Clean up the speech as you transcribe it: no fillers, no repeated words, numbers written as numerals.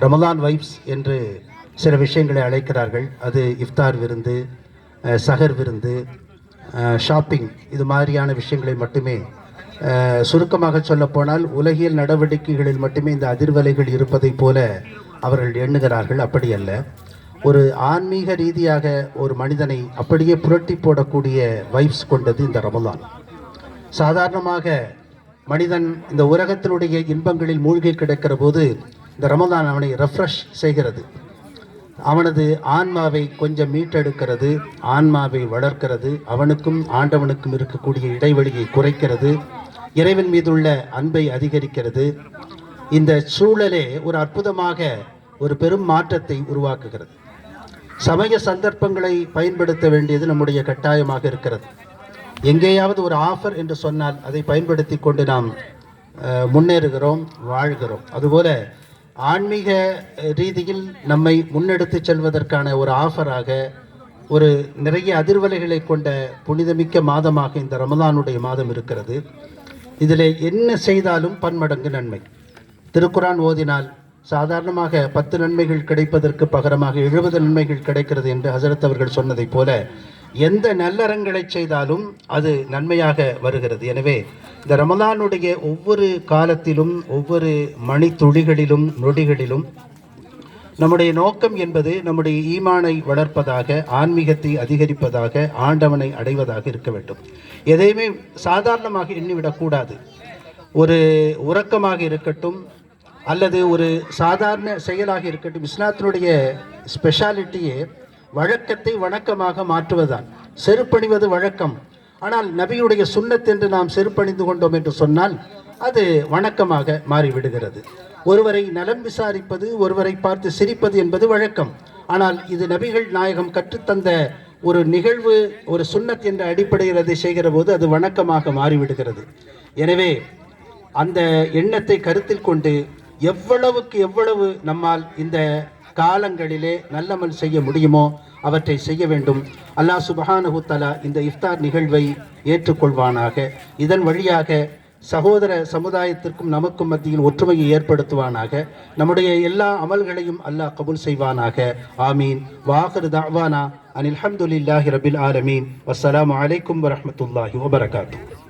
Ramadan vibes என்று சில விஷயங்களை அழைக்கிறார்கள். அது இஃப்தார் விருந்து, சஹர் விருந்து, ஷாப்பிங், இது மாதிரியான விஷயங்களை மட்டுமே, சுருக்கமாக சொல்லப்போனால் உலகியல் நடவடிக்கைகளில் மட்டுமே இந்த அதிர்வலைகள் இருப்பதைப் போல அவர்கள் எண்ணுகிறார்கள். அப்படி அல்ல. ஒரு ஆன்மீக ரீதியாக ஒரு மனிதனை அப்படியே புரட்டி போடக்கூடிய வைப்ஸ் கொண்டது இந்த ரமலான். சாதாரணமாக மனிதன் இந்த உலகத்தினுடைய இன்பங்களில் மூழ்கி கிடக்கிற போது இந்த ரமலான் அவனை ரெஃப்ரெஷ் செய்கிறது. அவனது ஆன்மாவை கொஞ்சம் மீட்டெடுக்கிறது, ஆன்மாவை வளர்க்கிறது, அவனுக்கும் ஆண்டவனுக்கும் இருக்கக்கூடிய இடைவெளியை குறைக்கிறது, இறைவன் மீதுள்ள அன்பை அதிகரிக்கிறது. இந்த சூழலே ஒரு அற்புதமாக ஒரு பெரும் மாற்றத்தை உருவாக்குகிறது. சமய சந்தர்ப்பங்களை பயன்படுத்த வேண்டியது நம்முடைய கட்டாயமாக இருக்கிறது. எங்கேயாவது ஒரு ஆஃபர் என்று சொன்னால் அதை பயன்படுத்தி கொண்டு நாம் முன்னேறுகிறோம், வாழ்கிறோம். அதுபோல ஆன்மீக ரீதியில் நம்மை முன்னெடுத்து செல்வதற்கான ஒரு ஆஃபராக, ஒரு நிறைய அதிர்வலைகளை கொண்ட புனிதமிக்க மாதமாக இந்த ரமலானுடைய மாதம் இருக்கிறது. இதில் என்ன செய்தாலும் பன்மடங்கு நன்மை. திருக்குரான் ஓதினால் சாதாரணமாக 10 நன்மைகள் கிடைப்பதற்கு பகரமாக 70 நன்மைகள் கிடைக்கிறது என்று ஹசரத் அவர்கள் சொன்னதைப் போல எந்த நல்லறங்களை செய்தாலும் அது நன்மையாக வருகிறது. எனவே இந்த ரமலானுடைய ஒவ்வொரு காலத்திலும், ஒவ்வொரு மணித்துளிகளிலும், நொடிகளிலும் நம்முடைய நோக்கம் என்பது நம்முடைய ஈமானை வளர்ப்பதாக, ஆன்மீகத்தை அதிகரிப்பதாக, ஆண்டவனை அடைவதாக இருக்க வேண்டும். எதையுமே சாதாரணமாக எண்ணிவிடக்கூடாது. ஒரு உறக்கமாக இருக்கட்டும் அல்லது ஒரு சாதாரண செயலாக இருக்கட்டும், இஸ்லாத்தினுடைய ஸ்பெஷாலிட்டியே வழக்கத்தை வணக்கமாக மாற்றுவதுதான். செருப்பணிவது வழக்கம், ஆனால் நபியுடைய சுன்னத் என்று நாம் செருப்பணிந்து கொண்டோம் என்று சொன்னால் அது வணக்கமாக மாறிவிடுகிறது. ஒருவரை நலம் விசாரிப்பது, ஒருவரை பார்த்து சிரிப்பது என்பது வழக்கம். ஆனால் இது நபிகள் நாயகம் கற்றுத்தந்த ஒரு நிகழ்வு, ஒரு சுன்னத் என்ற அடிப்படையில் அதை செய்கிற போது அது வணக்கமாக மாறிவிடுகிறது. எனவே அந்த எண்ணத்தை கருத்தில் கொண்டு எவ்வளவுக்கு எவ்வளவு நம்மால் இந்த காலங்களிலே நல்லமல் செய்ய முடியுமோ அவற்றை செய்ய வேண்டும். அல்லாஹ் சுப்ஹானஹு தஆலா இந்த இஃப்தார் நிகழ்வை ஏற்றுக்கொள்வானாக. இதன் வழியாக சகோதர சமுதாயத்திற்கும் நமக்கும் மத்தியில் ஒற்றுமையை ஏற்படுத்துவானாக. நம்முடைய எல்லா அமல்களையும் அல்லாஹ் கபூல் செய்வானாக. ஆமீன். வாஹிரு தஅவானா அனில் ஹம்துலில்லாஹி ரபில் ஆலமீன். வஸ்ஸலாமு அலைக்கும் வரஹ்மத்துல்லாஹி வபரகாத்துஹு.